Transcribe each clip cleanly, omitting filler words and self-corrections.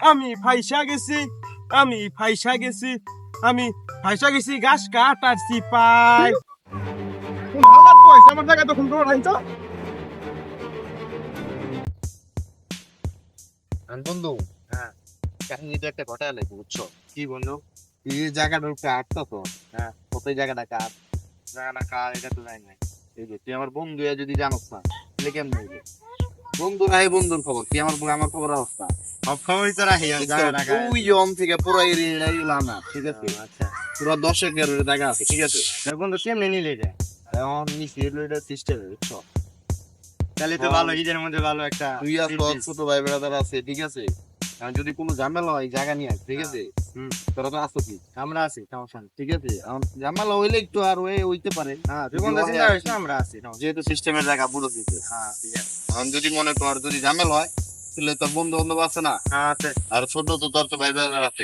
আমি ফাইসা গেছি আমি ফাইসা গেছি আমি ফাইসা গেছি ঘাস কাটার সিপাই কোন হালাত পয়সা আমার জায়গা তখন তোর আইছো বন্ধু, হ্যাঁ, কাহিনীটা একটা ঘটায় লাগবে, বুঝছো? কি বন্ধু? এই জায়গাটার উপরে আটটা তো, হ্যাঁ, কতই জায়গাটা কার, জায়গাটা কার এটা তো জানি না। এই যে তুই আমার বন্ধু হয়ে যদি জানোস না, তাহলে কেমন হইবে? বন্ধু নাই, বন্ধুর খবর কি? আমার খবর অবস্থা সব খবর তো রাখি ওই জম থেকে পুরো এরিয়া গেলাম না, ঠিক আছে? আচ্ছা পুরো 10 এর জায়গা আছে, ঠিক আছে? বন্ধু কেমনে নিলে এটা এখন নিচে এটা সিস্টেম, বুঝছো? তাহলে তো ভালো ঈদের মধ্যে ভালো একটা তুই আর তোর ছোট ভাই ব্রাদার আছে, ঠিক আছে? এখন যদি কোনো ঝামেলা হয় জায়গা নিয়ে, ঠিক আছে? তোরা তো আসো কি, আমরা আছি সমস্যা নেই ঠিক আছে? এখন ঝামেলা হইলে একটু আর হইতে পারে। হ্যাঁ তুই বন্ধু চিন্তা করিস না আমরা আছি যেহেতু সিস্টেমের জায়গা বুঝো দিতে, হ্যাঁ ঠিক আছে এখন যদি মনে কর যদি ঝামেলা হয়, তাহলে তোর বন্ধু বান্ধব আছে না, হ্যাঁ আছে আর ছোট তো তোর তো ভাই ব্রাদার আছে,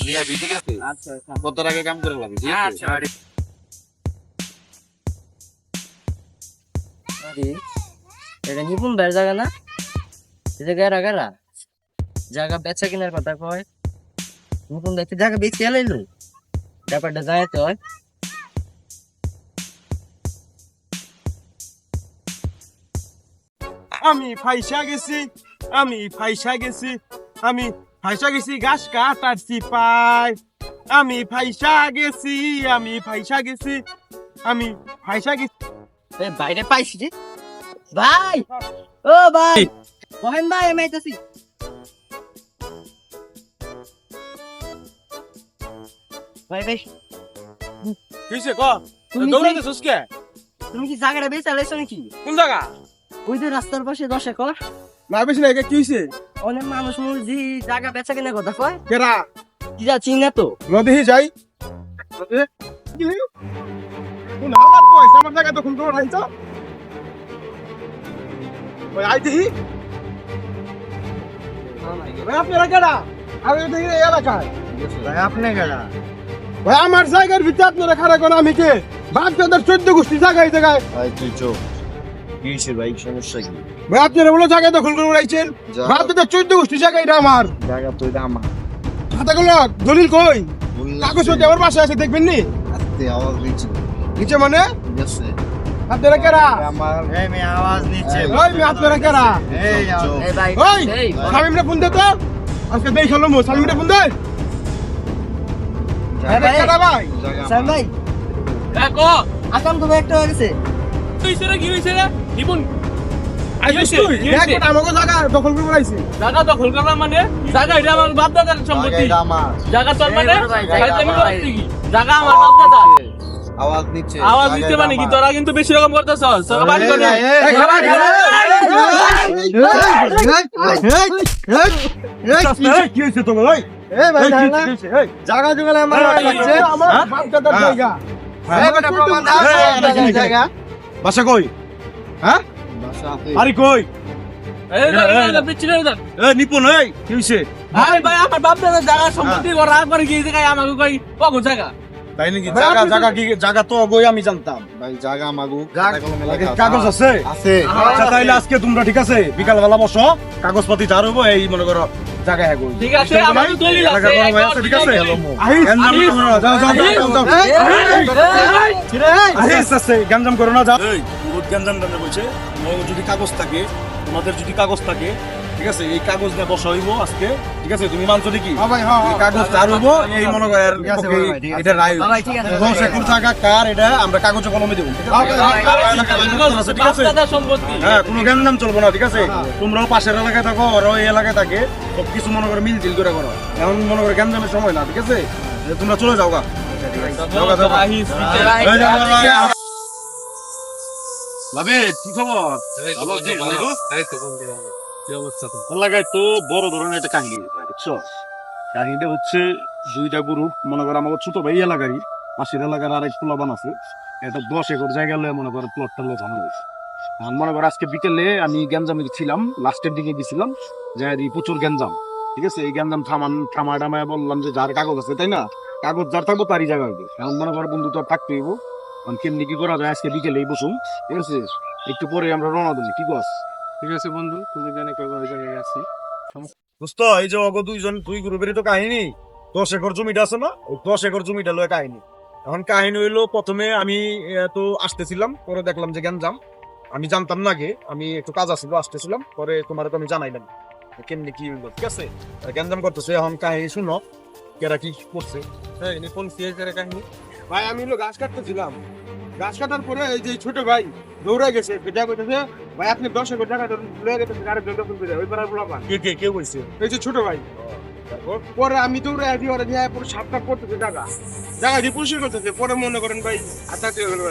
নিয়ে আবি, ঠিক আছে? আচ্ছা কত আগে কাম করে লাগবে, ঠিক আছে? আচ্ছা আরে এটা নিপুণ ভাইয়ের জায়গা না? এটা গারা গারা জায়গা বেচা কেনার কথা কয়। নিপুণ ভাই তো জায়গা বেচে এলাইলো, ব্যাপারটা যায় তো হয়। আমি ফাইসা গেছি আমি ফাইসা গেছি আমি ফাইসা গেছি ঘাস কাটার সিপাই আমি ফাইসা গেছি আমি ফাইসা গেছি আমি ফাইসা গেছি বাইরে পাইছি রে ভাই, ও ভাই মহেন ভাই, আমি আইতাছি। ভাই ভাই কিসে ক তুমি দৌড়াতে সুস্কে তুমি কি জায়গাটা বেচে এলাইছো নাকি? কোন জায়গা ওই যে রাস্তার পাশে 10 একর না বেশি না কি হইছে অনেক মানুষ মুরজি জায়গা বেচা কেনার কথা কয়। কেরা কি যা চিন না তো? নদী যাই কোন হালাত পয়সা আমার জায়গা তখন তোর আইছো ওই আই দেখি ভাই আপনারা কেডা আমি দেখি এই এলাকায় ভাই আপনি গেলা ভাই আমার জায়গার ভিতরে আপনারা খারাপ কোন আমি কে বাপ দাদার 14 গোষ্ঠী জায়গায় জায়গায় ভাই তুই চোখ কি হয়েছে ভাই, সমস্যা কি? ভাই আপনারা বলো জায়গা দখল করে উড়াইছেন বাপ দাদার 14 গোষ্ঠী জায়গা এটা আমার জায়গা তো এটা আমার, খাতাগুলো দলিল কই কাগজপত্র আমার বাসায় আছে দেখবেন নি আস্তে আওয়াজ দিচ্ছে, নিচে মানে ঠিক আছে? আপনারা কেরা আমার এই মে আওয়াজ নিচ্ছে ওই মে আপনারা কেরা এই এই ভাই ওই এই সামিমরে ফোন দে তো আজকে দেই হলো মো সামিমরে ফোন দে জায়গা কেরা ভাই সাম ভাই দেখো আকাম তো একটা হয়ে গেছে। কি হয়েছে রে নিপুণ আইছিস তুই দেখ আমাকে জায়গা দখল করে উড়াইছে জায়গা দখল করলাম মানে জায়গা এটা আমার বাপ দাদার সম্পত্তি, এটা আমার, জায়গা তোর মানে এই বড় ভাই, জায়গা আমি আমার। করছি কি? জায়গা আমার বাপ দাদা আওয়াজ নিচ্ছে, আওয়াজ দিতে মানে কি? তোরা কিন্তু বেশি রকম করতেছস তোরা বাড়ি করে এই খাবার কি হইছে তোমার ওই এই ভাই এই জায়গা জুগালে আমার লাগছে আমার বাপ দাদার জায়গা এই বেটা প্রমাণ দাও, জায়গা বাসা কই হ্যাঁ বাসা আছে, আরে কই পিছনে এ নিপুণ এই কি হইছে ভাই ভাই আমার বাপ দাদার জায়গা সম্পত্তি করা করে কি জায়গায় আমাকে কই কগো জায়গা তাই নাকি জায়গা জায়গা কি জায়গা তো বই আমি জানতাম ভাই জায়গা মাগু, কাগজ আছে আছে, আচ্ছা তাইলে আজকে তোমরা ঠিক আছে বিকাল বেলা বসো কাগজপাতি যার হবো এই মনে করো জায়গা হ্যাঁ ঠিক আছে আমার দলিল আছে ঠিক আছে গ্যাঞ্জাম করো না যাও বহুত গ্যাঞ্জাম টাঞ্জাম বলছে যদি কাগজ থাকে তোমাদের যদি কাগজ থাকে ঠিক আছে এই কাগজ নিয়ে বসা হইব আজকে ঠিক আছে তুমি মানছো নাকি এই কাগজ চার হইব এই মনে করো এটা রায় দশ একর জায়গা কার এটা আমরা কাগজে কলমে দেবো ঠিক আছে দাদার সম্পত্তি হ্যাঁ কোনো গ্যাঞ্জাম চলবো না ঠিক আছে তোমরাও পাশের এলাকায় থাকো ওরাও এই এলাকায় থাকে সব কিছু মনে করো মিল জিল করে করো এখন মনে করো গ্যাঞ্জামের সময় না ঠিক আছে তোমরা চলে যাও গা ভাবে কি খবর এলাকায় তো বড় ধরনের একটা কাহিনী বুঝছো কাহিনীটা হচ্ছে দুইটা গ্রুপ মনে করো আমাকে ছোট ভাই এলাকারই পাশের এলাকার আরেক প্লাবান আছে এটা 10 একর জায়গা লয়ে মনে করো প্লটটা লয়ে ঝামেলা হয়েছে মনে করো আজকে বিকেলে আমি গ্যাঞ্জামে ছিলাম লাস্টের দিকে গেছিলাম যে প্রচুর গ্যাঞ্জাম ঠিক আছে এই গ্যাঞ্জাম থামায় বললাম যে যার কাগজ আছে তাই না কাগজ যার থাকবো তারই জায়গা হইবে এখন মনে করো বন্ধু তো আর থাকতে হইব কেমনি কি করা যায় আজকে বিকেলেই বসুন ঠিক আছে একটু পরে আমরা রওনা দিই কি বস ঠিক আছে বন্ধু তুমি জানে কয়বার জায়গায় আছি দোস্ত এই যে অগ দুই গ্রুপেরই তো কাহিনী 10 একর জমিটা আছে না ওই 10 একর জমিটা লয় কাহিনী এখন কাহিনী হইলো প্রথমে আমি তো আসতেছিলাম পরে দেখলাম যে গ্যাঞ্জাম আমি জানতাম না আগে আমি একটু কাজ আসছিল আসতেছিলাম পরে তোমার তো আমি জানাইলাম কেমনি কি হইলো ঠিক আছে গ্যাঞ্জাম করতেছে এখন কাহিনী শুনো কেরা কি করছে হ্যাঁ ইনি কোন সিএসের কাহিনী ভাই আমি হলো গাছ কাটতেছিলাম গাছ কাটার পরে এই যে ছোট ভাই দৌড়ে গেছে যা কইতেছে ভাই আপনি 10 একর জায়গা লয়ে গেছে আরেক জন দখল করে ওই পাড়ার পোলাপান কে কইছে এই যে ছোট ভাই পরে আমি দৌড়ে আসি ওরা দিয়ে পুরো সাপটা করতেছে জায়গা দিয়ে পরিষ্কার করতেছে পরে মনে করেন ভাই আত্মাতে হলো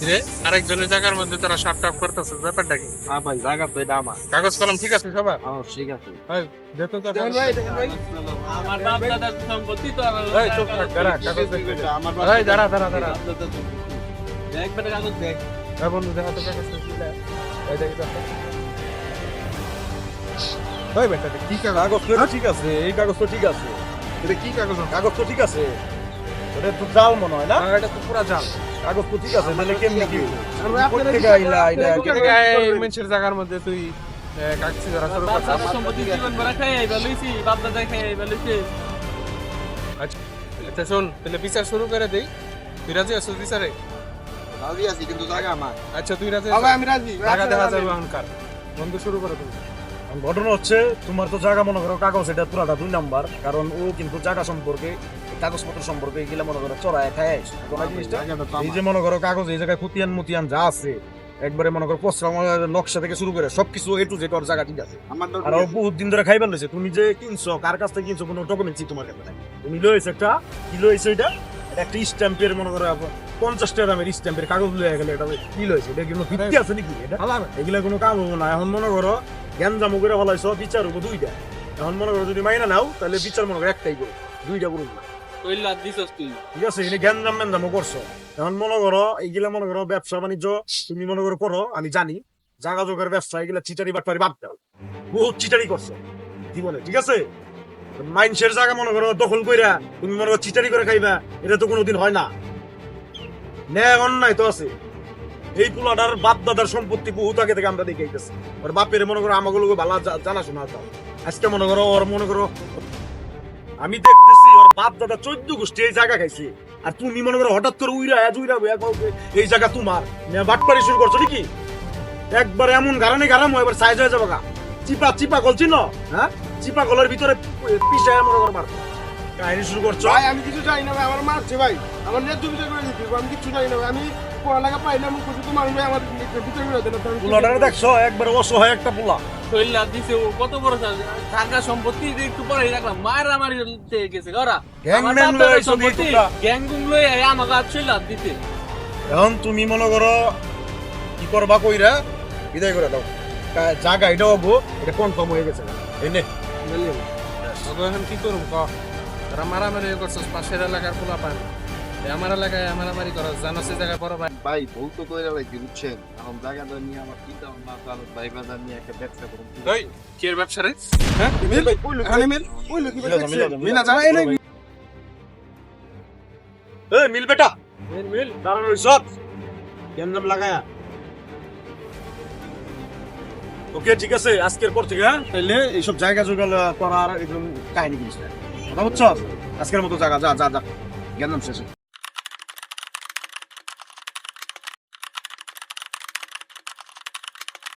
রে আরেকজনের জায়গার মধ্যে তারা সাপ টাপ করতেছে ব্যাপারটা কি হ্যাঁ ভাই জায়গা তো এটা আমার কাগজ কলম ঠিক আছে সবার ঠিক আছে দেখো তো দেখেন ভাই আমার বাপ দাদার সম্পত্তি তো এই চুপ থাক দাঁড়া কাগজ দেখবে আমার এই দাঁড়া একবারে কাগজ দেখ বন্ধু দেখা তো কাগজ দেখলে এই দেখ ভাই বেটা কি কাগজ তো ঠিক আছে এই কাগজ তো ঠিক আছে এটা কি কাগজ কাগজ তো ঠিক আছে এটা তো জাল মনে হয় না এটা তো পুরা জাল কাগজ তো ঠিক আছে তাহলে কেমনি কি মানুষের জায়গার মধ্যে তুই কাগজ যারা শুরু বাপ করছিস দাদার সম্পত্তি জীবন ভরা খাই আইবা লইছি বাপ দাদা খাই আইবা লইছি আচ্ছা শোন তাহলে বিচার শুরু করে দেই তুই রাজি আছিস বিচারে রাজি আছি কিন্তু জায়গা আমার আচ্ছা তুই রাজি হবে আমি রাজি টাকা দেখা যাবে এখনকার বন্ধু শুরু করে তুমি ঘটনা হচ্ছে তোমার তো জায়গা মনে করো কাগজ এটা পুরাটা 2 নাম্বার কারণ ও কিন্তু জায়গা সম্পর্কে কাগজপত্র সম্পর্কে এগুলা মনে করো চড়ায় খায় তোমার জিনিসটা এই যে মনে করো কাগজ এই জায়গায় খুতিয়ান মুতিয়ান যা আছে একবারে মনে করো পশ্রাম নকশা থেকে শুরু করে সবকিছু এ টু জেড ওর জায়গা ঠিক আছে আমার আর ও বহুত দিন ধরে খাইবার লইছে তুমি যে কিনছো কার কাছ থেকে কিনছো কোনো ডকুমেন্টসই তোমার কাছে নাই তুমি লইছো একটা কি লইছো এটা একটা স্ট্যাম্পের মনে করো 50 টাকা দামের স্ট্যাম্পের কাগজ লয়ে গেলে এটা কি লইছে এটা কোনো ভিত্তি আছে নাকি এটা এগুলা কোনো কাম হবে না এখন মনে করো গ্যাঞ্জাম করে ফলাইছো বিচার হবো 2টা এখন মনে করো যদি মাইনা নাও তাহলে বিচার মনে করো একটাই করো 2টা করো না কইলা দিছস তুই ঠিক আছে এনে গ্যাঞ্জাম ম্যানজামও করছো এখন মনে করো এইগুলা মনে করো ব্যবসা বাণিজ্য তুমি মনে করো করো আমি জানি জাগা জোগাড় ব্যবসা এগুলা চিটারি বাটপারি বাদ দাও বহুত চিটারি করছো জীবনে ঠিক আছে মাইন্সের জায়গা মনে করো দখল কইরা তুমি মনে করো চিটারি করে খাইবা এটা তো কোনোদিন হয় না ন্যায় অন্যায় তো আছে এই পুলাটার বাপ দাদার সম্পত্তি বহুত আগে থেকে আমরা দেখে আইতেছি ওর বাপের মনে করো আমাগুলো ভালো জানাশোনা দাও আজকে মনে করো ওর মনে করো আমি দেখতেছি ওর বাপ দাদা 14 গোষ্ঠী এই জায়গা খাইছে আর তুমি মনে করো হঠাৎ করে উইরা এই জায়গা তোমার বাটপারি শুরু করছো নাকি একবারে এমন গারানে গারাম এবার সাইজ হয়ে যাবো গা চিপা কলছি না হ্যাঁ চিপা কলের ভিতরে পিছায় মনে করো মার কাহিনী শুরু করছো ভাই আমি কিছু জানি না ভাই আমার মারছে ভাই আমার নেট বিচার করে দিতে আমি কিছু জানি না ভাই আমি পড়ালেখা পাইলাম কিছু তো মানুষ আমার বিচার করে দেন পুলাটারে দেখছো একবারে অসহায় একটা পুলা কইলা দিছে ও কত বড় টাকা সম্পত্তি একটু পরে রাখলাম মায়ের আমার গেছে ওরা গ্যাংম্যান লই সম্পত্তি গ্যাংগুং লই আমাকে চইলা দিতে এখন তুমি মনে করো কি করবা কইরা বিদায় করে দাও জায়গা এটা হবো এটা কনফার্ম হয়ে গেছে এনে এখন কি করুম ক তোরা মারামারি করছিস পাশের এলাকার পোলা পান আমার এলাকায় মারামারি করছ জানো সে জায়গায় বড় ভাই ভাই ভুল তো কইরা লাগি বুঝছেন এখন জায়গাটা নিয়ে আমার চিন্তা ভাবনা চালু ভাই বাজার নিয়ে একটা ব্যবসা করুন এই কি এর ব্যবসা রে হ্যাঁ মিল ভাই এখানে মিল কইলো কি মিনা জানা এই নাই এই মিল বেটা মিল দাঁড়ানো সব কেমন লাগায়া ওকে ঠিক আছে আজকের পর থেকে তাইলে এইসব জায়গা জোগাড় করার এরকম কাহিনী জিনিস না কথা বুঝছো আজকের মতো জায়গা যা জ্ঞান শেষে